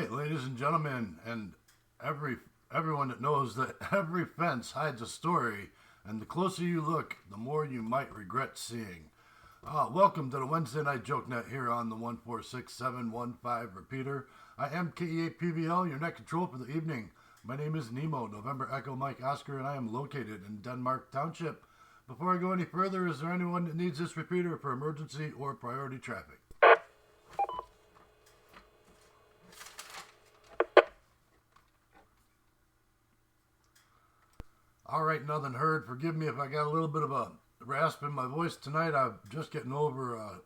right, ladies and gentlemen, and everyone that knows that every fence hides a story, and the closer you look, the more you might regret seeing. Welcome to the Wednesday Night Joke Net here on the 146715 repeater. I am KE8PVL, your net control for the evening. My name is Nemo, November Echo Mike Oscar, and I am located in Denmark Township. Before I go any further, is there anyone that needs this repeater for emergency or priority traffic? All right, nothing heard. Forgive me if I got a little bit of a rasp in my voice tonight. I'm just getting over a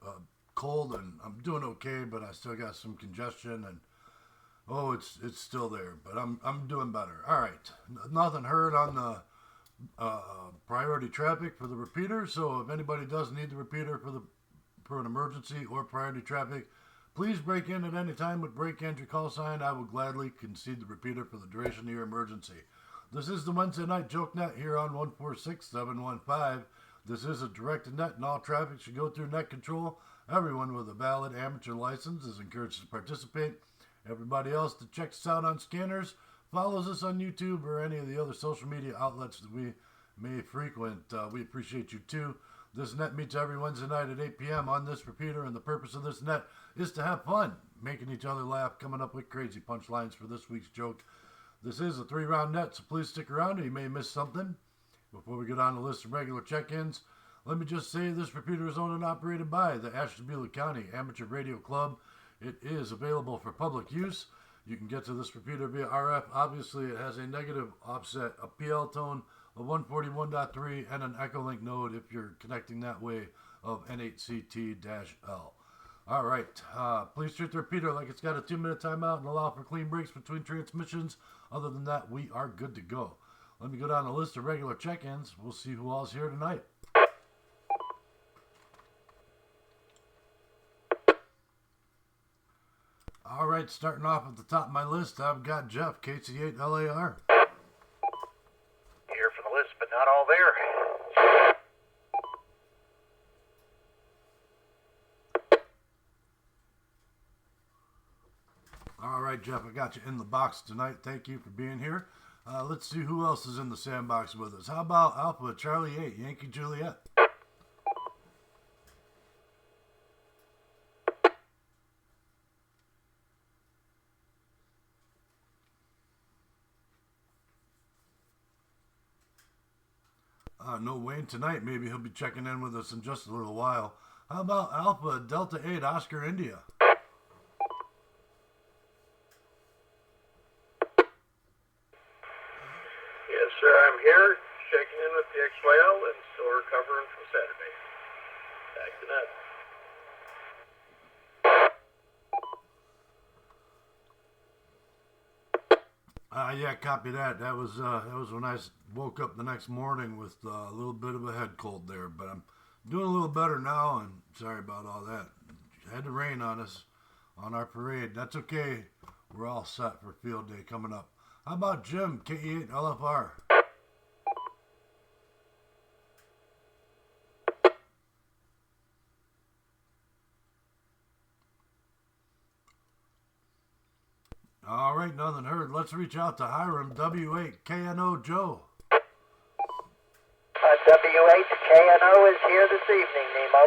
cold, and I'm doing okay, but I still got some congestion, and it's still there, but I'm doing better. All right, nothing heard on the priority traffic for the repeater. So if anybody does need the repeater for an emergency or priority traffic, please break in at any time with break entry call sign. I will gladly concede the repeater for the duration of your emergency. This is the Wednesday Night Joke Net here on 146715. This is a directed net, and all traffic should go through net control. Everyone with a valid amateur license is encouraged to participate. Everybody else that checks us out on scanners, follows us on YouTube or any of the other social media outlets that we may frequent, we appreciate you too. This net meets every Wednesday night at 8 p.m. on this repeater, and the purpose of this net is to have fun, making each other laugh, coming up with crazy punchlines for this week's joke. This is a 3-round net, so please stick around or you may miss something. Before we get on the list of regular check-ins, let me just say this repeater is owned and operated by the Ashtabula County Amateur Radio Club. It is available for public use. You can get to this repeater via RF. Obviously, it has a negative offset, a PL tone of 141.3, and an Echolink node if you're connecting that way of N8CT-L. All right, please treat the repeater like it's got a 2-minute timeout and allow for clean breaks between transmissions. Other than that, we are good to go. Let me go down the list of regular check-ins. We'll see who all's here tonight. All right, starting off at the top of my list, I've got Jeff, KC8LAR. Here for the list, but not all there. All right, Jeff, I got you in the box tonight. Thank you for being here. Let's see who else is in the sandbox with us. How about Alpha Charlie 8, Yankee Juliet? No Wayne tonight. Maybe he'll be checking in with us in just a little while. How about Alpha Delta 8, Oscar India? Yes, sir, I'm here, checking in with the XYL and still recovering from Saturday. Back to that. Yeah, copy that. That was when I woke up the next morning with a little bit of a head cold there, but I'm doing a little better now, and sorry about all that. Had to rain on us on our parade. That's okay. We're all set for field day coming up. How about Jim, KE8LFR? All right, nothing heard. Let's reach out to Hiram, W8KNO Joe. W8KNO is here this evening, Nemo.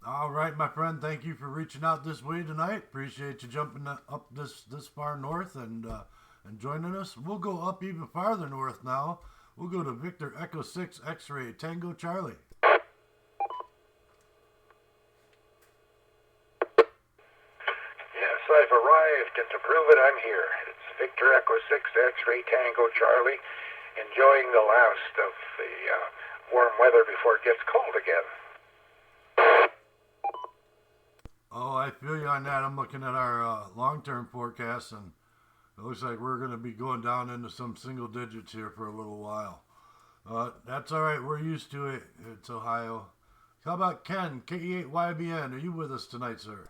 All right, my friend. Thank you for reaching out this way tonight. Appreciate you jumping up this far north and joining us. We'll go up even farther north now. We'll go to Victor Echo 6 X-Ray Tango Charlie. Yes, I've arrived, and to prove it, I'm here. It's Victor Echo 6 X-Ray Tango Charlie, enjoying the last of the warm weather before it gets cold again. Oh, I feel you on that. I'm looking at our long-term forecast, and it looks like we're going to be going down into some single digits here for a little while. That's all right. We're used to it. It's Ohio. How about Ken, KE8YBN? Are you with us tonight, sir?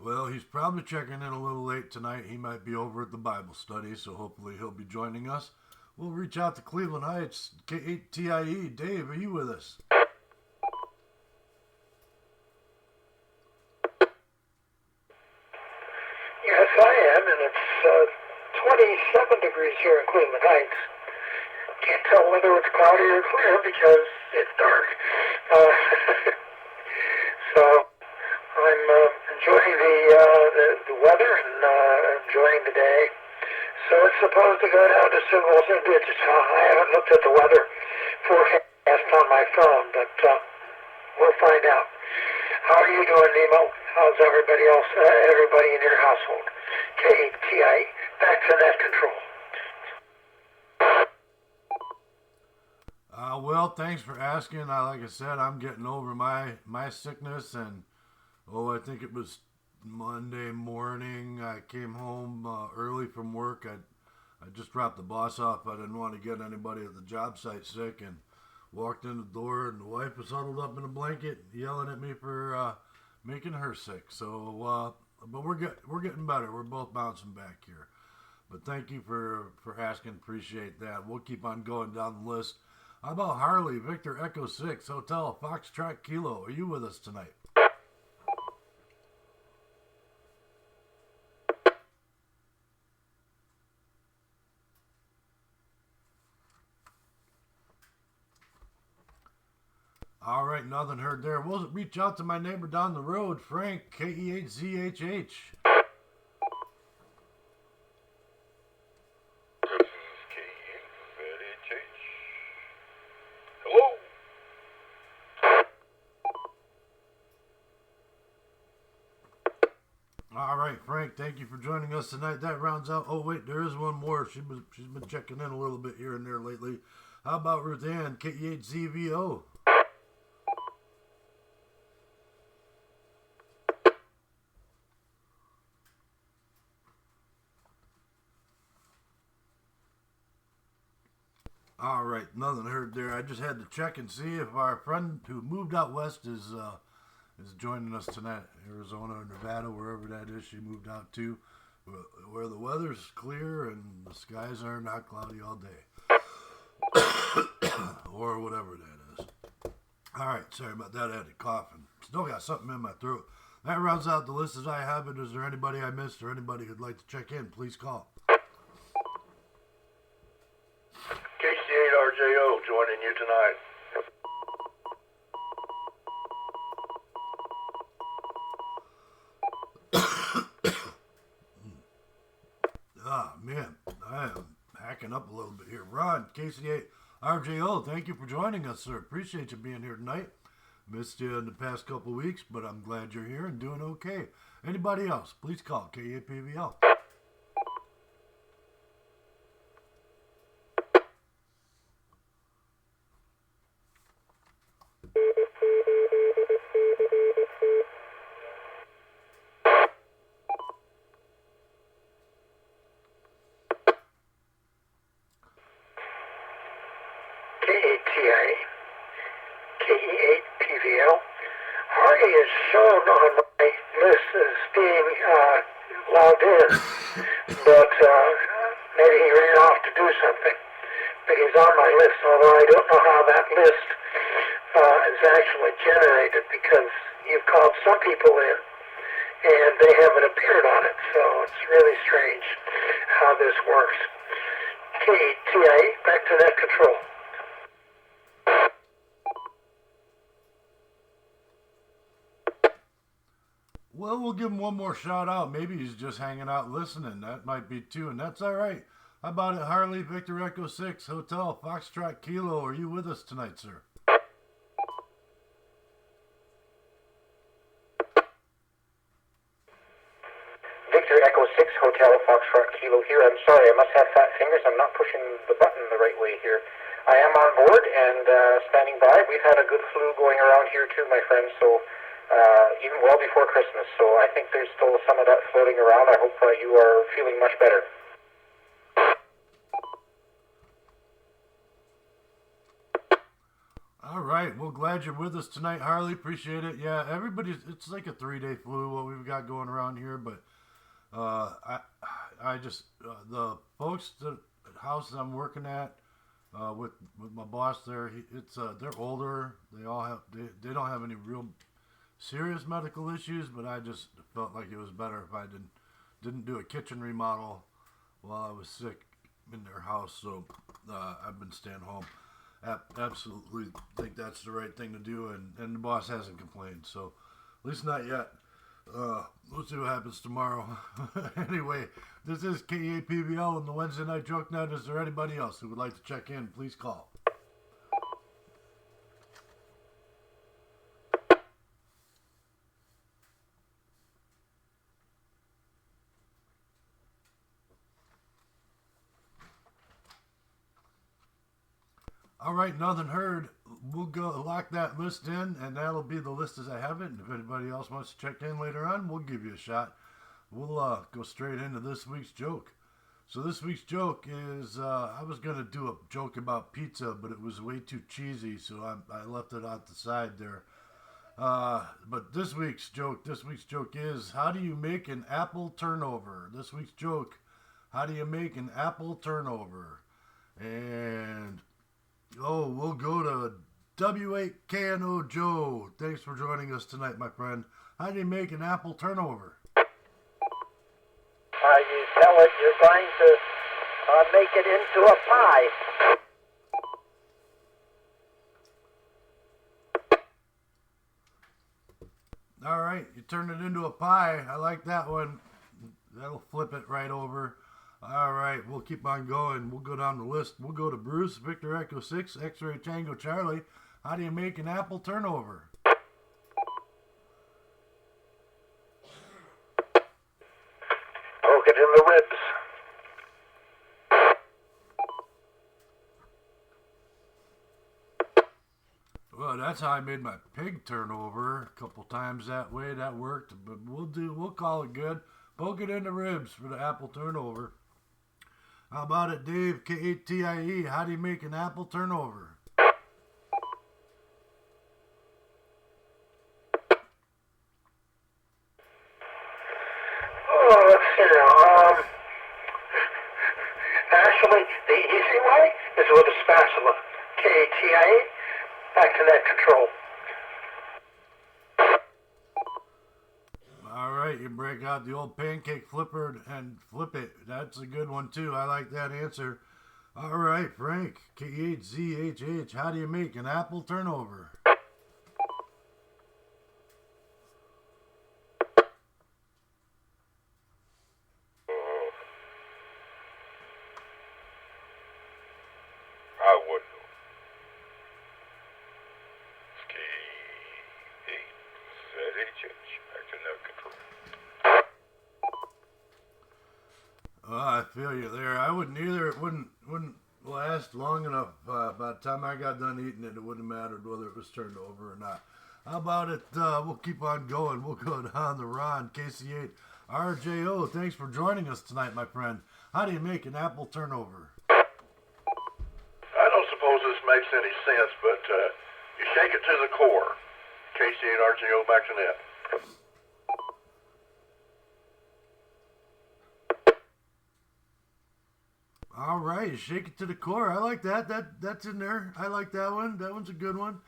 Well, he's probably checking in a little late tonight. He might be over at the Bible study, so hopefully he'll be joining us. We'll reach out to Cleveland Heights, K8TIE. Dave, are you with us? Yes, I am, and it's 27 degrees here in Cleveland Heights. Can't tell whether it's cloudy or clear because it's dark. So I'm enjoying the weather and enjoying the day. So it's supposed to go down to single digits. I haven't looked at the weather forecast on my phone, but we'll find out. How are you doing, Nemo? How's everybody else, everybody in your household? K8TI, back to net control. Well, thanks for asking. Like I said, I'm getting over my sickness, and I think it was Monday morning. I came home early from work. I just dropped the boss off. I didn't want to get anybody at the job site sick, and walked in the door, and the wife was huddled up in a blanket, yelling at me for making her sick. So, but we're getting better. We're both bouncing back here. But thank you for asking. Appreciate that. We'll keep on going down the list. How about Harley, Victor Echo 6, Hotel, Foxtrot Kilo? Are you with us tonight? All right, nothing heard there. We'll reach out to my neighbor down the road, Frank, KE8ZHH. Hello? All right, Frank, thank you for joining us tonight. That rounds out. Oh, wait, there is one more. She's been checking in a little bit here and there lately. How about Ruth Ann, KE8ZVO? All right, nothing heard there. I just had to check and see if our friend who moved out west is joining us tonight. Arizona or Nevada, wherever that is, she moved out to, where the weather's clear and the skies are not cloudy all day, or whatever that is. All right, sorry about that. I had to cough and still got something in my throat. That rounds out the list as I have it. Is there anybody I missed or anybody who'd like to check in? Please call. KC8RJO joining you tonight. Man, I am hacking up a little bit here. Ron, KC8RJO, thank you for joining us, sir. Appreciate you being here tonight. Missed you in the past couple weeks, but I'm glad you're here and doing okay. Anybody else, please call K8PVL. K8TI, KE8PVL. Hardy is shown on my list as being logged in, but maybe he ran off to do something. But he's on my list, although I don't know how that list is actually generated because you've called some people in and they haven't appeared on it, so it's really strange how this works. KE8TI, back to net control. Well, we'll give him one more shout out. Maybe he's just hanging out listening. That might be too, and that's all right. How about it, Harley, Victor Echo 6, Hotel, Foxtrot Kilo? Are you with us tonight, sir? Victor Echo 6, Hotel, Foxtrot Kilo here. I'm sorry, I must have fat fingers. I'm not pushing the button the right way here. I am on board and standing by. We've had a good flu going around here too, my friends, so even well before Christmas. So I think there's still some of that floating around. I hope you are feeling much better. All right. Well, glad you're with us tonight, Harley. Appreciate it. Yeah, it's like a 3-day flu, what we've got going around here. But I just, the folks, the house that I'm working at, with my boss there, they're older. They they don't have any real serious medical issues, but I just felt like it was better if I didn't do a kitchen remodel while I was sick in their house. So I've been staying home. Absolutely think that's the right thing to do, and the boss hasn't complained, so at least not yet. We'll see what happens tomorrow. Anyway, this is KAPVL on the Wednesday Night Joke Night. Is there anybody else who would like to check in? Please call. All right, nothing heard. We'll go lock that list in, and that'll be the list as I have it. And if anybody else wants to check in later on, we'll give you a shot. We'll go straight into this week's joke. So this week's joke is, I was going to do a joke about pizza, but it was way too cheesy, so I left it out the side there. But this week's joke is, how do you make an apple turnover? This week's joke, how do you make an apple turnover? And we'll go to W8KNO Joe. Thanks for joining us tonight, my friend. How do you make an apple turnover? You tell it you're going to make it into a pie. All right, you turn it into a pie. I like that one. That'll flip it right over. All right, we'll keep on going. We'll go down the list. We'll go to Bruce, Victor Echo 6, X-Ray Tango Charlie. How do you make an apple turnover? Poke it in the ribs. Well, that's how I made my pig turnover a couple times that way. That worked, but we'll call it good. Poke it in the ribs for the apple turnover. How about it, Dave, K-A-T-I-E? How do you make an apple turnover? Oh, let's see now. Actually, the easy way is with a spatula. K-A-T-I-E. Back to net control. All right, you break out the old pancake flipper and flip it. That's a good one, too. I like that answer. All right, Frank, K-H-Z-H-H. How do you make an apple turnover? I wouldn't know. K-8-Z-H-H. Back to net control. I feel you there. I wouldn't either. It wouldn't last long enough. By the time I got done eating it, it wouldn't have mattered whether it was turned over or not. How about it? We'll keep on going. We'll go down the Ron, KC8. RJO, thanks for joining us tonight, my friend. How do you make an apple turnover? I don't suppose this makes any sense, but you shake it to the core. KC8RJO back to net. All right, shake it to the core. I like that. That's in there. I like that one. That one's a good one.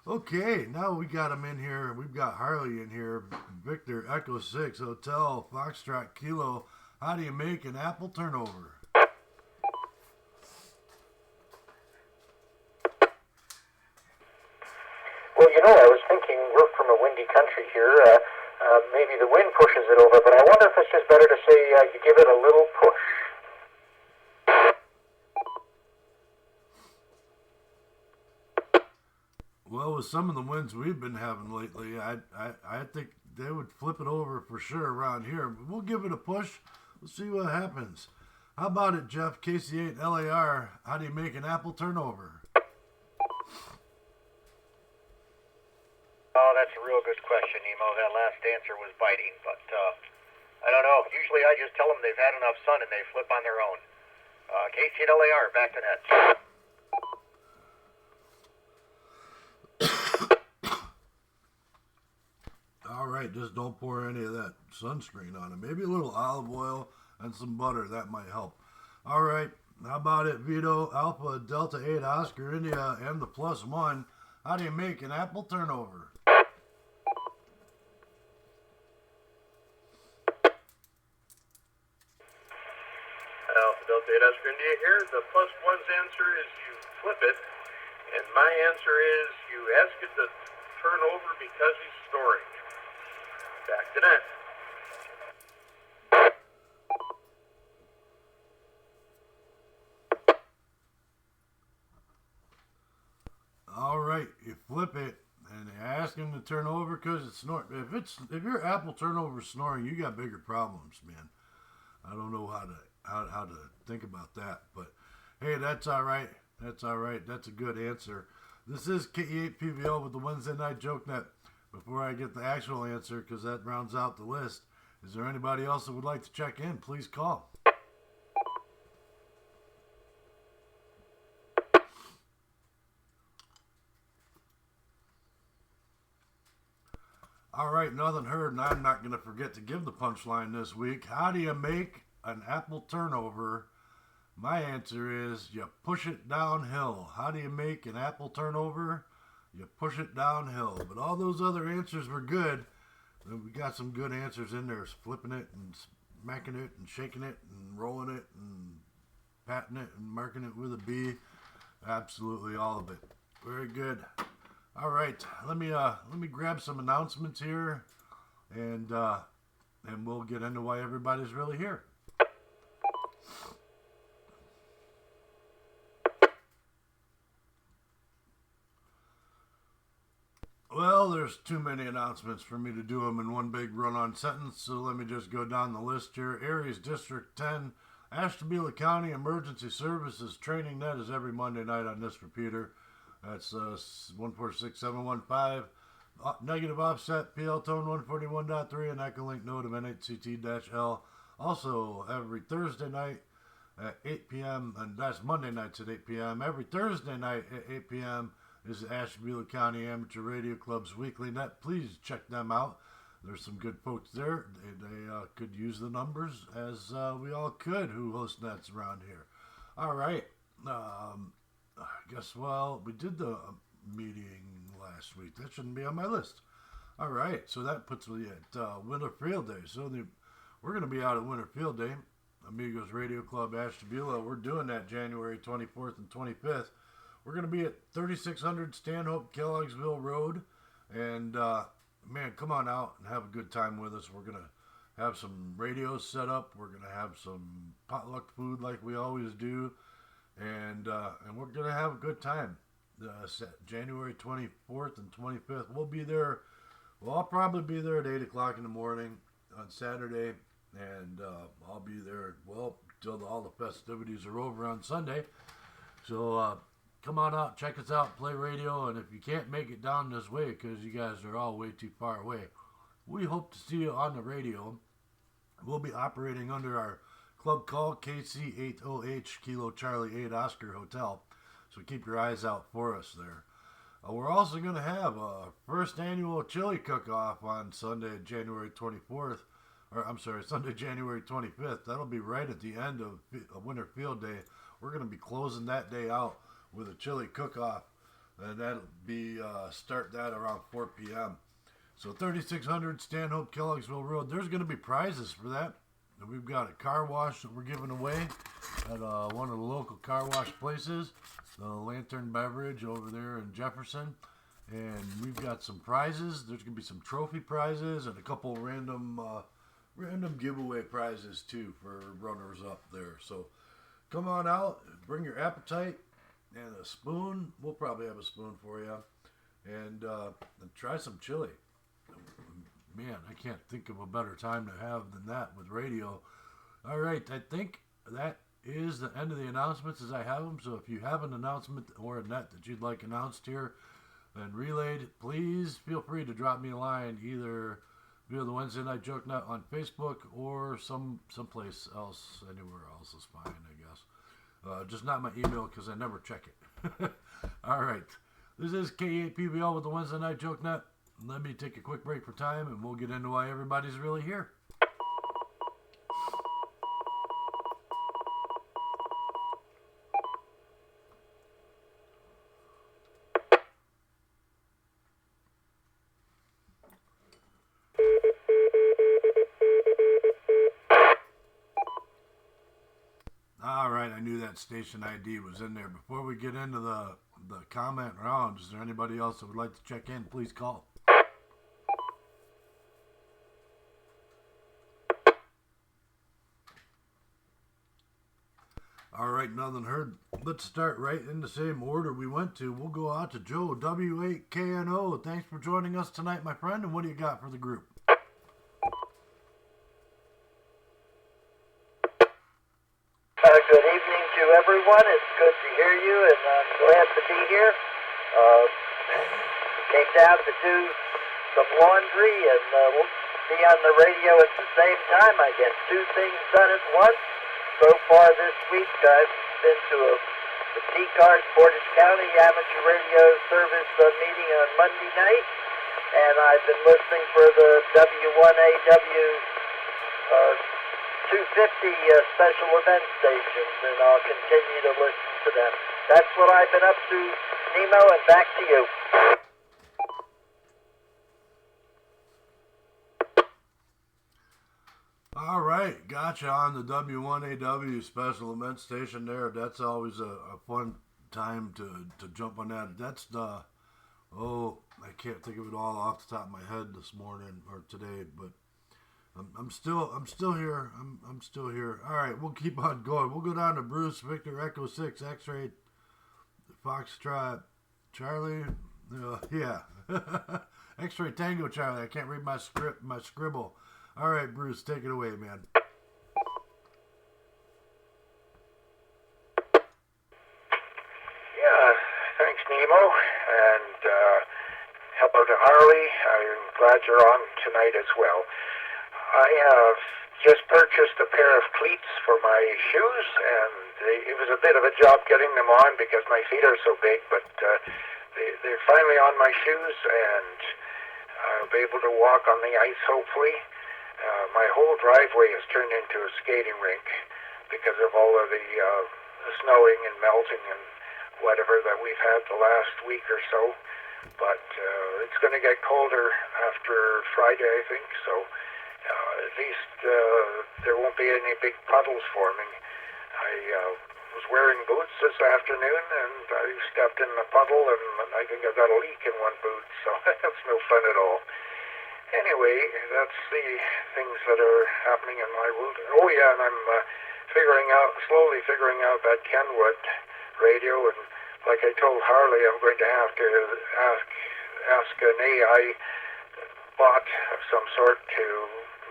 Okay, now we got him in here. We've got Harley in here. Victor Echo 6 Hotel Foxtrot Kilo. How do you make an apple turnover? Well, I was thinking we're from a windy country here. Maybe the wind pushes it over, but I wonder if it's just better to say you give it a little push. Well, with some of the winds we've been having lately, I think they would flip it over for sure around here. But we'll give it a push. We'll see what happens. How about it, Jeff? KC8 LAR. How do you make an apple turnover? Oh, that's a real good question, Nemo. That last answer was biting, but I don't know. Usually I just tell them they've had enough sun and they flip on their own. KC8 LAR, back to net. right, just don't pour any of that sunscreen on it. Maybe a little olive oil and some butter, that might help. All right, how about it, Vito? Alpha Delta 8 Oscar India and the +1. How do you make an apple turnover? Alpha Delta 8 Oscar India here. The +1's answer is you flip it, and my answer is you ask it to turn over because he's storing. Back to net. All right, you flip it and you ask him to turn over because it's snoring. If your apple turnover snoring, you got bigger problems, man. I don't know how to think about that, but hey, that's all right. That's all right. That's a good answer. This is KE8PVL with the Wednesday Night Joke Net. Before I get the actual answer, because that rounds out the list, is there anybody else that would like to check in? Please call. All right, nothing heard, and I'm not going to forget to give the punchline this week. How do you make an apple turnover? My answer is you push it downhill. How do you make an apple turnover? You push it downhill. But all those other answers were good. We got some good answers in there. Flipping it and smacking it and shaking it and rolling it and patting it and marking it with a B. Absolutely all of it. Very good. All right, let me grab some announcements here, and we'll get into why everybody's really here. Well, there's too many announcements for me to do them in one big run-on sentence, so let me just go down the list here. Aries District 10, Ashtabula County Emergency Services Training. That is every Monday night on this repeater. That's 146715. Negative offset, PL tone 141.3, and Echolink node of NHCT-L. Also, every Thursday night at 8 p.m., and that's Monday nights at 8 p.m. Every Thursday night at 8 p.m. is the Ashtabula County Amateur Radio Club's weekly net. Please check them out. There's some good folks there. They could use the numbers, as we all could, who host nets around here. All right. I guess, well, we did the meeting last week. That shouldn't be on my list. All right, so that puts me at Winter Field Day. So we're going to be out at Winter Field Day, Amigos Radio Club Ashtabula. We're doing that January 24th and 25th. We're going to be at 3600 Stanhope Kelloggsville Rd. And, man, come on out and have a good time with us. We're going to have some radios set up. We're going to have some potluck food like we always do. And we're going to have a good time. January 24th and 25th. We'll be there. Well, I'll probably be there at 8 o'clock in the morning on Saturday. And I'll be there, well, till all the festivities are over on Sunday. So come on out, check us out, play radio. And if you can't make it down this way because you guys are all way too far away, we hope to see you on the radio. We'll be operating under our club call, KC80H, Kilo Charlie 8 Oscar Hotel. So keep your eyes out for us there. We're also going to have a first annual chili cook-off on Sunday, January 24th. Or, I'm sorry, Sunday, January 25th. That'll be right at the end of Winter Field Day. We're going to be closing that day out with a chili cook-off. And that'll be, start that around 4 p.m. So 3600 Stanhope Kelloggsville Road. There's going to be prizes for that. And we've got a car wash that we're giving away at one of the local car wash places, the Lantern Beverage over there in Jefferson. And we've got some prizes. There's going to be some trophy prizes and a couple random giveaway prizes too for runners up there. So come on out, bring your appetite and a spoon. We'll probably have a spoon for you. And try some chili. Man, I can't think of a better time to have than that with radio. All right, I think that is the end of the announcements as I have them. So if you have an announcement or a net that you'd like announced here and relayed, please feel free to drop me a line either via the Wednesday Night Joke Net on Facebook or someplace else. Anywhere else is fine, I guess. Just not my email because I never check it. All right, this is K8PBL with the Wednesday Night Joke Net. let me take a quick break for time, and we'll get into why everybody's really here. Alright, I knew that station ID was in there. Before we get into the comment round, is there anybody else that would like to check in? Please call. Alright, nothing heard. Let's start right in the same order we went to. We'll go out to Joe, W8KNO. Thanks for joining us tonight, my friend. And what do you got for the group? Good evening to everyone. It's good to hear you, and I'm glad to be here. Came down to do some laundry and be on the radio at the same time. I get two things done at once. So far this week, I've been to the T-Cars Portage County Amateur Radio Service meeting on Monday night, and I've been listening for the W1AW 250 special event stations, and I'll continue to listen to them. That's what I've been up to, Nemo, and back to you. All right, gotcha on the W1AW special event station there. That's always a fun time to jump on that. That's the, I can't think of it all off the top of my head this morning or today, but I'm still here. I'm still here. All right, we'll keep on going. We'll go down to Bruce, Victor, Echo 6, X-Ray, Foxtrot, Charlie. Yeah, X-Ray Tango Charlie. I can't read my scribble. All right, Bruce, take it away, man. Yeah, thanks, Nemo, and hello to Harley. I'm glad you're on tonight as well. I have just purchased a pair of cleats for my shoes, and it was a bit of a job getting them on because my feet are so big, but they're finally on my shoes, and I'll be able to walk on the ice, hopefully. My whole driveway has turned into a skating rink because of all of the snowing and melting and whatever that we've had the last week or so. But it's going to get colder after Friday, I think, so at least there won't be any big puddles forming. I was wearing boots this afternoon, and I stepped in the puddle, and I think I got a leak in one boot, so that's no fun at all. Anyway, that's the things that are happening in my world. Oh yeah, and I'm slowly figuring out that Kenwood radio, and like I told Harley, I'm going to have to ask an AI bot of some sort to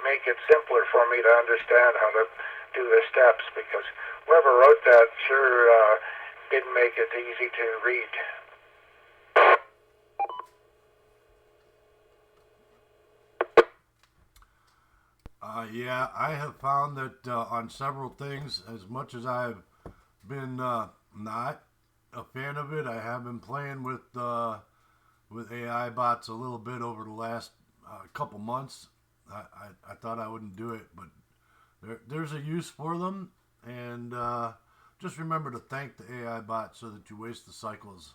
make it simpler for me to understand how to do the steps, because whoever wrote that sure didn't make it easy to read. Yeah, I have found that on several things, as much as I've been not a fan of it, I have been playing with AI bots a little bit over the last couple months. I thought I wouldn't do it, but there's a use for them, and just remember to thank the AI bot so that you waste the cycles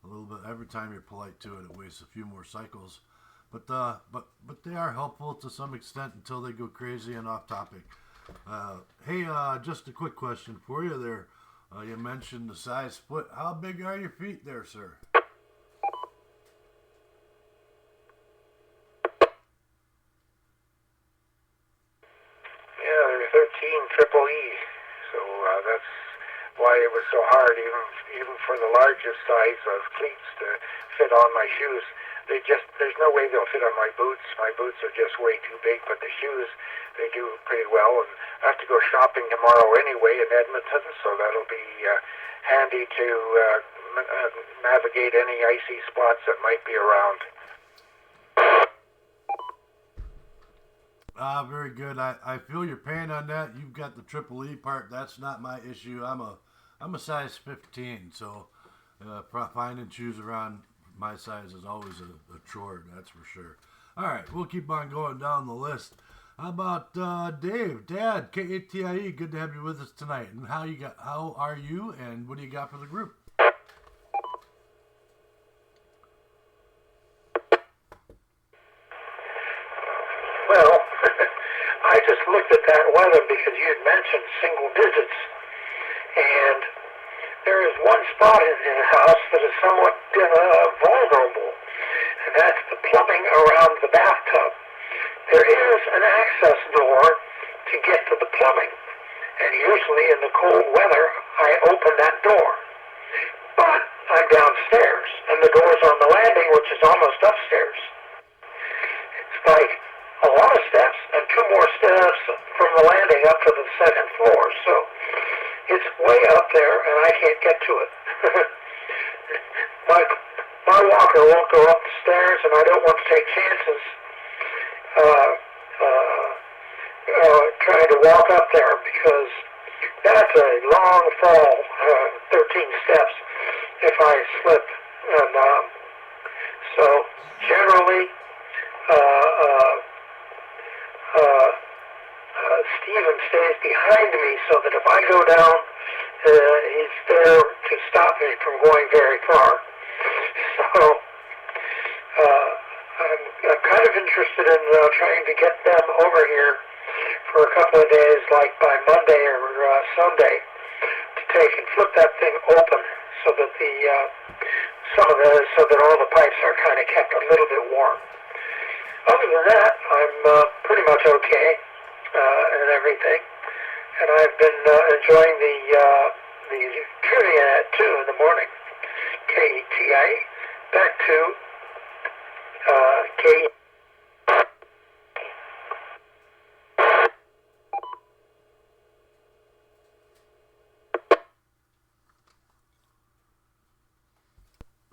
a little bit. Every time you're polite to it, it wastes a few more cycles. But they are helpful to some extent until they go crazy and off topic. Hey, just a quick question for you there. You mentioned the size foot. How big are your feet there, sir? Yeah, they're 13 triple E, so that's why it was so hard, even for the largest size of cleats to fit on my shoes. There's no way they'll fit on my boots. My boots are just way too big, but the shoes, they do pretty well. And I have to go shopping tomorrow anyway in Edmonton, so that'll be handy to navigate any icy spots that might be around. Very good. I feel your pain on that. You've got the triple E part. That's not my issue. I'm a size 15, so finding shoes around my size is always a chore, that's for sure. All right, we'll keep on going down the list. How about Dave, Dad, KATIE? Good to have you with us tonight. And how are you, and what do you got for the group? Well, I just looked at that weather because you had mentioned single digits, and there is one spot in the house that is somewhat vulnerable, and that's the plumbing around the bathtub. There is an access door to get to the plumbing, and usually in the cold weather, I open that door. But I'm downstairs, and the door's on the landing, which is almost upstairs. It's like a lot of steps and 2 more steps from the landing up to the second floor, so it's way up there, and I can't get to it. my walker won't go up the stairs, and I don't want to take chances trying to walk up there, because that's a long fall, 13 steps, if I slip. And so generally, Steven stays behind me so that if I go down, he's there to stop me from going very far. So I'm kind of interested in trying to get them over here for a couple of days, like by Monday or Sunday, to take and flip that thing open so that so that all the pipes are kind of kept a little bit warm. Other than that, I'm pretty much okay and everything, and I've been enjoying the trivia at 2 in the morning. KETIE. Back to K.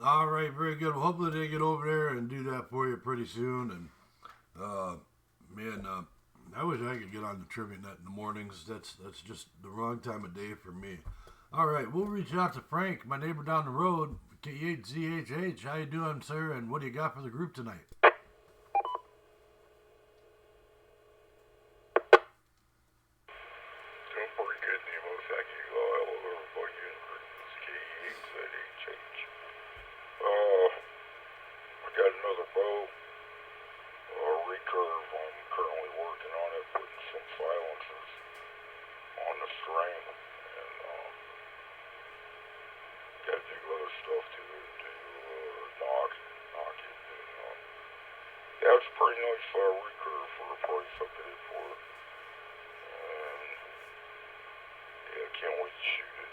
All right, very good. Well, hopefully they get over there and do that for you pretty soon. And I wish I could get on the trivia net in the mornings. That's just the wrong time of day for me. All right, we'll reach out to Frank, my neighbor down the road. K8ZHH, how you doing, sir? And what do you got for the group tonight? Doing pretty good, Nemo. Thank you. Hello, everybody. This is K8ZHH. I got another bow, recurve. I'm currently working on it, putting some silencers on the string, and got to do other stuff to it, knock it, and yeah, it's a pretty nice recurve for the price I paid for it, and yeah, can't wait to shoot it.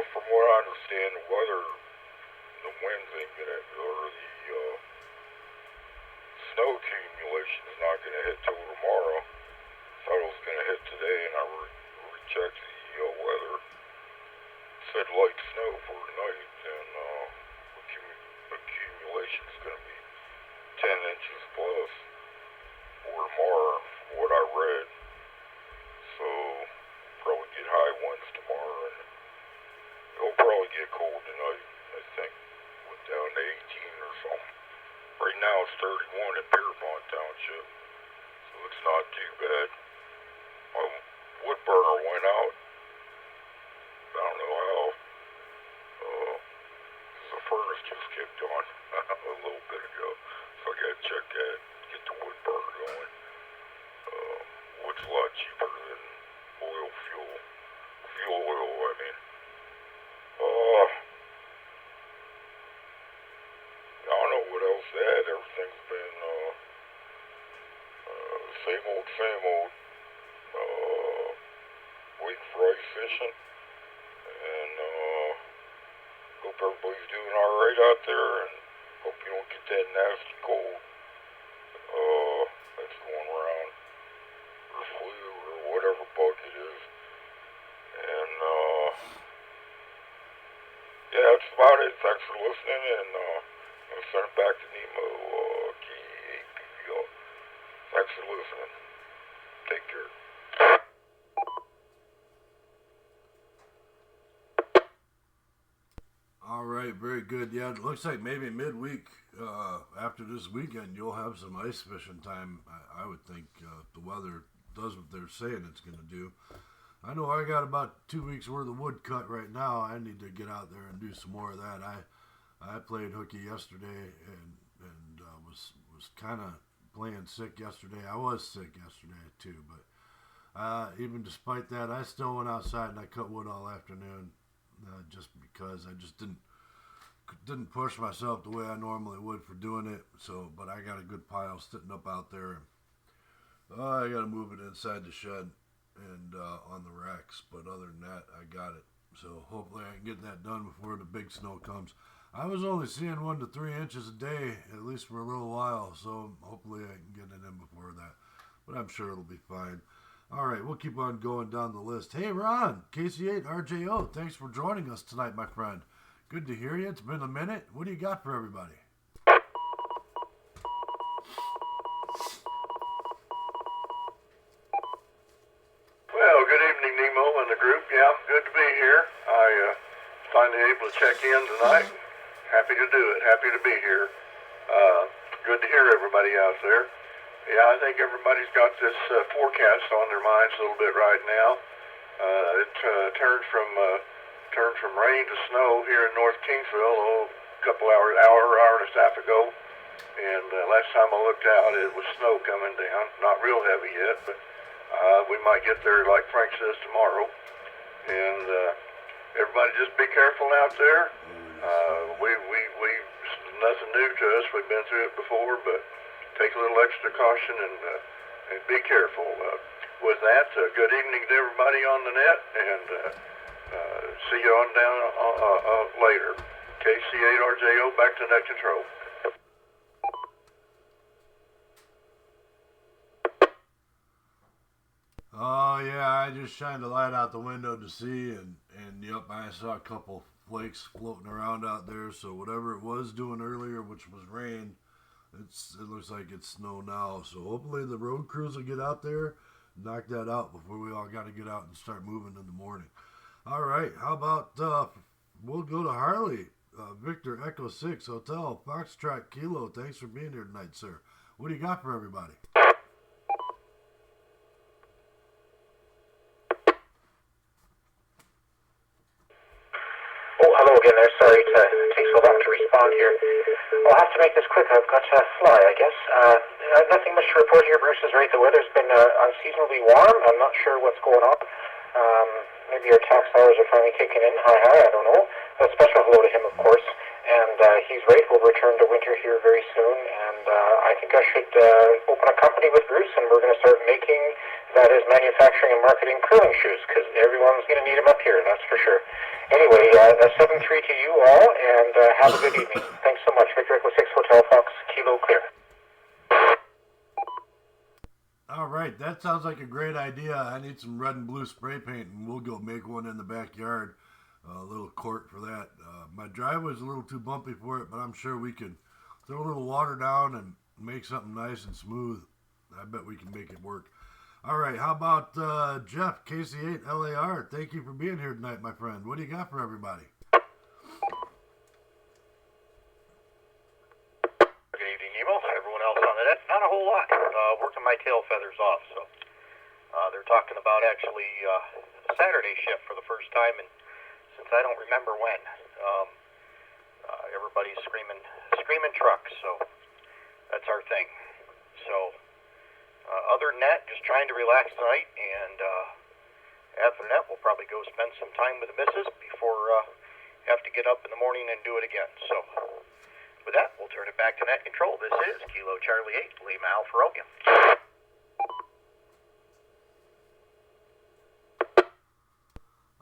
From what I understand, the weather, the winds ain't gonna, or the snow accumulation is not gonna hit till tomorrow. Thought it was gonna hit today, and I rechecked the weather. Said light snow for tonight, and accumulation is gonna be 10 inches plus for tomorrow, from what I read. So probably get high winds tomorrow, and it'll probably get cold tonight. I think went down to 18 or something. Right now it's 31 in Pierpont Township, so it's not too bad. My wood burner went out. I don't know how. The furnace just kicked on a little bit ago, so I gotta check that, get the wood burner going. Wood's a lot cheaper than fuel oil, I mean. I don't know what else to add. Everything's been same old. Waiting for ice fishing, and hope everybody's doing alright out there, and hope you don't get that nasty cold that's going around, or flu, or whatever bug it is. And yeah, that's about it. Thanks for listening, and I'm gonna send it back to Nemo, K8PVL. Thanks for listening. Take care. All All right, very good. Yeah, it looks like maybe midweek after this weekend you'll have some ice fishing time. I would think the weather does what they're saying it's going to do. I know I got about 2 weeks worth of wood cut right now. I need to get out there and do some more of that. I played hooky yesterday and was kind of playing sick yesterday. I was sick yesterday too, but even despite that, I still went outside and I cut wood all afternoon. Just because I just didn't push myself the way I normally would for doing it. So, but I got a good pile sitting up out there. I got to move it inside the shed and on the racks. But other than that, I got it. So hopefully I can get that done before the big snow comes. I was only seeing 1 to 3 inches a day, at least for a little while. So hopefully I can get it in before that. But I'm sure it'll be fine. All right, we'll keep on going down the list. Hey, Ron, KC8 RJO, thanks for joining us tonight, my friend. Good to hear you. It's been a minute. What do you got for everybody? Well, good evening, Nemo and the group. Yeah, good to be here. I finally able to check in tonight. Happy to do it. Happy to be here. Good to hear everybody out there. Yeah, I think everybody's got this forecast on their minds a little bit right now. It turned from rain to snow here in North Kingsville a couple hour and a half ago. And last time I looked out, it was snow coming down. Not real heavy yet, but we might get there like Frank says tomorrow. And everybody just be careful out there. We nothing new to us. We've been through it before, but take a little extra caution and be careful. With that, good evening to everybody on the net, and see you on down later. KC8RJO, back to net control. Oh, yeah, I just shined a light out the window to see, and yep, I saw a couple flakes floating around out there, so whatever it was doing earlier, which was rain, it looks like it's snow now, so hopefully the road crews will get out there, knock that out before we all got to get out and start moving in the morning. All right, how about we'll go to Harley, Victor Echo 6 Hotel Foxtrot Kilo. Thanks for being here tonight, sir. What do you got for everybody? Oh, hello again there. Sorry to take so long to respond here. I'll have to make this quick. I've got to fly, I guess. Nothing much to report here. Bruce is right. The weather's been unseasonably warm. I'm not sure what's going on. Maybe our tax dollars are finally kicking in. Hi, I don't know. A special hello to him, of course. And he's right. We'll return to winter here very soon. And I think I should open a company with Bruce, and we're going to start making, that is, manufacturing and marketing curling shoes, because everyone's going to need them up here, that's for sure. Anyway, 7-3 to you all, and have a good evening. Thanks so much. Victor Echo 6 Hotel Fox Kilo Clear. All right, that sounds like a great idea. I need some red and blue spray paint, and we'll go make one in the backyard. A little court for that. My driveway's a little too bumpy for it, but I'm sure we could throw a little water down and make something nice and smooth. I bet we can make it work. All right, how about Jeff, KC8 LAR? Thank you for being here tonight, my friend. What do you got for everybody? Good evening, Nemo. Everyone else on the net. Not a whole lot. Working my tail feathers off, so they're talking about actually a Saturday shift for the first time, and since I don't remember when, everybody's screaming trucks, so that's our thing. So other than that, just trying to relax tonight, and after that, we'll probably go spend some time with the missus before have to get up in the morning and do it again. So with that, we'll turn it back to net control. This is Kilo Charlie 8, Lima Alpha Romeo.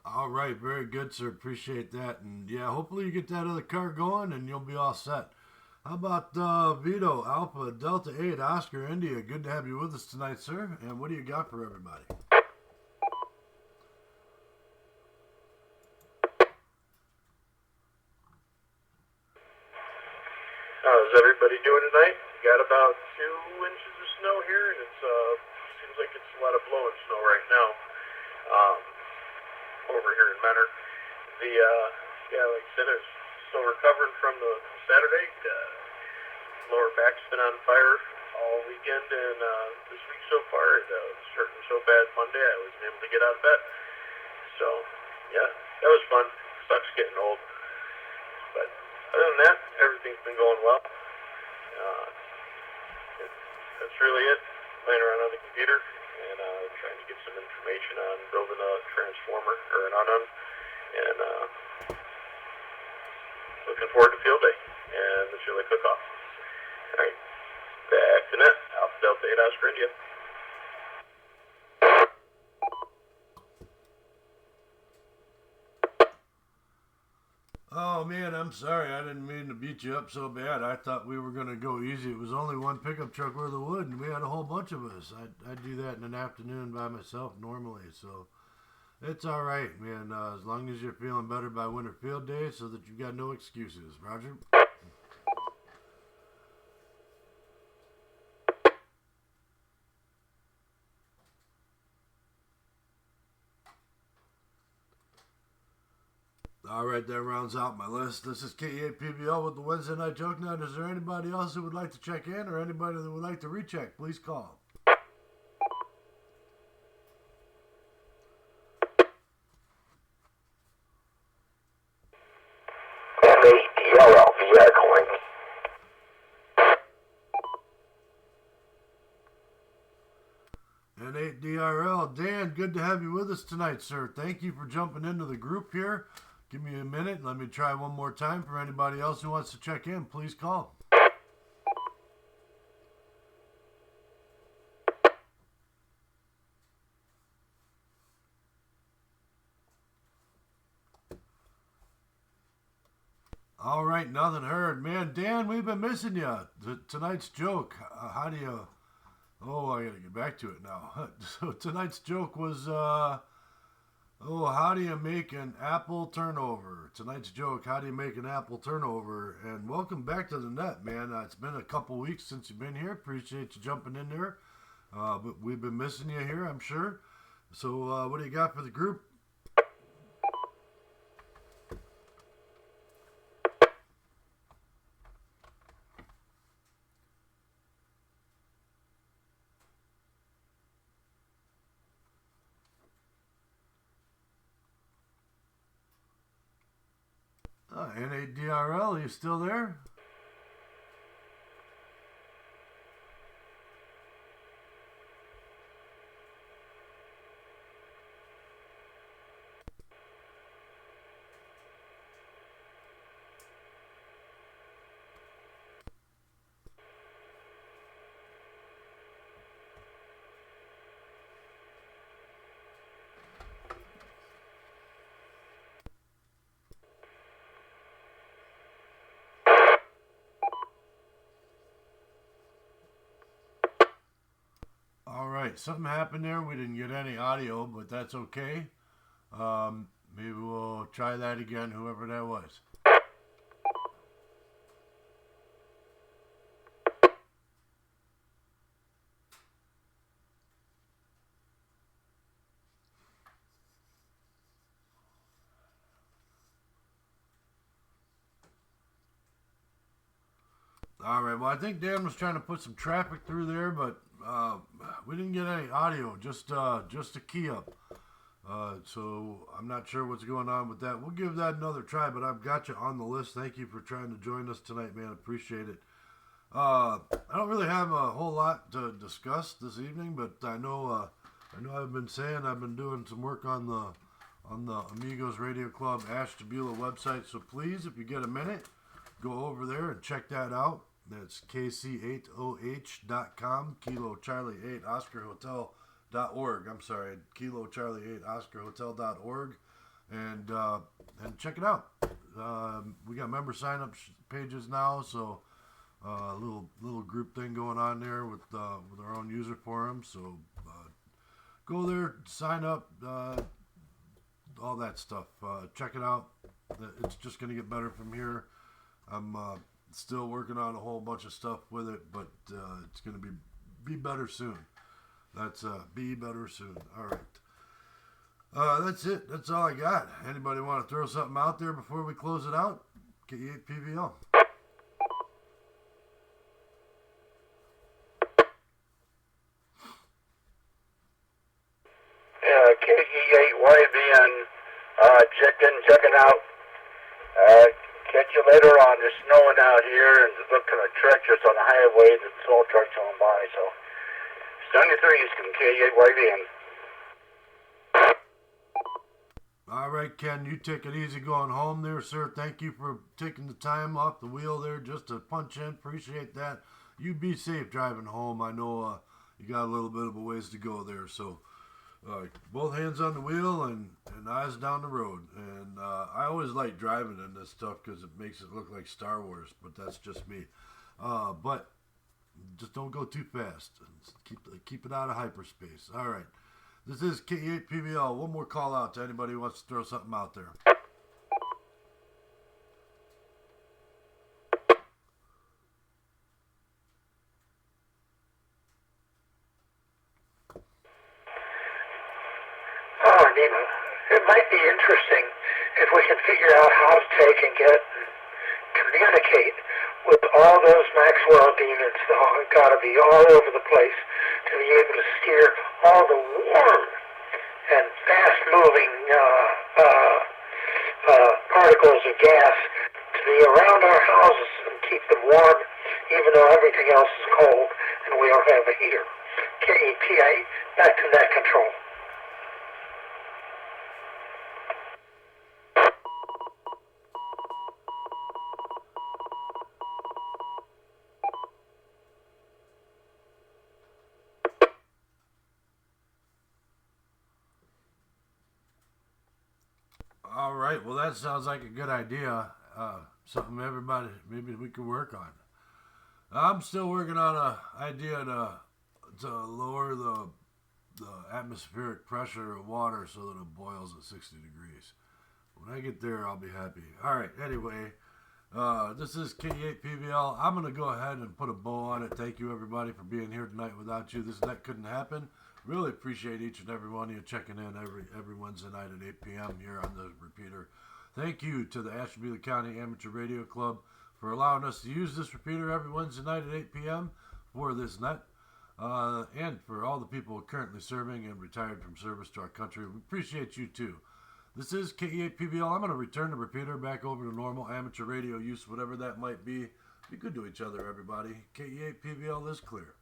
All right, very good, sir. Appreciate that. And yeah, hopefully you get that other car going and you'll be all set. How about Vito, Alpha, Delta 8, Oscar, India? Good to have you with us tonight, sir. And what do you got for everybody? How's everybody doing tonight? We got about 2 inches of snow here, and it seems like it's a lot of blowing snow right now over here in Menor. Like I said, there's still recovering from the Saturday. Lower back's been on fire all weekend, and this week so far, it was hurting so bad Monday I wasn't able to get out of bed. So, yeah, that was fun. Sucks getting old. But other than that, everything's been going well. That's really it. Playing around on the computer and trying to get some information on building a transformer or an unknown, and looking forward to field day and the chili cook-off. All right, back to net. Alpha Delta 8 Oscar India. Oh man, I'm sorry. I didn't mean to beat you up so bad. I thought we were gonna go easy. It was only one pickup truck worth of wood, and we had a whole bunch of us. I'd do that in an afternoon by myself normally, so it's all right, man. As long as you're feeling better by winter field day, so that you've got no excuses. Roger. All right, that rounds out my list. This is KEAPBL with the Wednesday Night Joke Night. Is there anybody else who would like to check in or anybody that would like to recheck? Please call. M8DRL via Echolink. N8DRL. Dan, good to have you with us tonight, sir. Thank you for jumping into the group here. Give me a minute. Let me try one more time for anybody else who wants to check in. Please call. All right, nothing heard. Man, Dan, we've been missing you. Tonight's joke, how do you... Oh, I got to get back to it now. So tonight's joke was... how do you make an apple turnover? Tonight's joke, how do you make an apple turnover? And welcome back to the net, man. It's been a couple weeks since you've been here. Appreciate you jumping in there. But we've been missing you here, I'm sure. So what do you got for the group? N8DRL, you still there? All right, something happened there. We didn't get any audio, but that's okay. Maybe we'll try that again, whoever that was. All right, well, I think Dan was trying to put some traffic through there, but we didn't get any audio, just a key up. So I'm not sure what's going on with that. We'll give that another try, but I've got you on the list. Thank you for trying to join us tonight, man. Appreciate it. I don't really have a whole lot to discuss this evening, but I know I've been saying I've been doing some work on the Amigos Radio Club Ashtabula website. So please, if you get a minute, go over there and check that out. That's kc8oh.com, Kilo Charlie 8 Oscar Hotel.org. I'm sorry, Kilo Charlie 8 Oscar Hotel.org, and check it out. We got member sign-up pages now, so a little group thing going on there with our own user forum. So go there, sign up, all that stuff. Check it out. It's just going to get better from here. I'm still working on a whole bunch of stuff with it, but it's going to be better soon. That's be better soon. All right. That's it. That's all I got. Anybody want to throw something out there before we close it out? KE8 PVL. KE8YBN, checking out. Catch you later on. It's snowing out here and it's looking treacherous on the highway. The small trucks going by, so. Sunny 3s from KE8YBN. All right, Ken, you take it easy going home there, sir. Thank you for taking the time off the wheel there just to punch in. Appreciate that. You be safe driving home. I know you got a little bit of a ways to go there, so both hands on the wheel and eyes down the road. And I always like driving in this stuff because it makes it look like Star Wars, but that's just me. But just don't go too fast. Keep it out of hyperspace. All right. This is KE8 PVL. One more call out to anybody who wants to throw something out there. Oh, Nemo, it might be interesting if we can figure out how to take and get and communicate with all those Maxwell demons that are got to be all over the place to be able to steer all the warm and fast-moving particles of gas to be around our houses and keep them warm, even though everything else is cold and we don't have a heater. KEPA, back to net control. All right, well, that sounds like a good idea. Something everybody, maybe we could work on. I'm still working on an idea to lower the atmospheric pressure of water so that it boils at 60 degrees. When I get there, I'll be happy. All right, anyway, this is KE8 PVL. I'm going to go ahead and put a bow on it. Thank you, everybody, for being here tonight. Without you, that couldn't happen. Really appreciate each and every one of you checking in every Wednesday night at 8 p.m. here on the repeater. Thank you to the Ashtabula County Amateur Radio Club for allowing us to use this repeater every Wednesday night at 8 p.m. for this net. And for all the people currently serving and retired from service to our country. We appreciate you too. This is KE8 PVL. I'm going to return the repeater back over to normal amateur radio use, whatever that might be. Be good to each other, everybody. KE8 PVL is clear.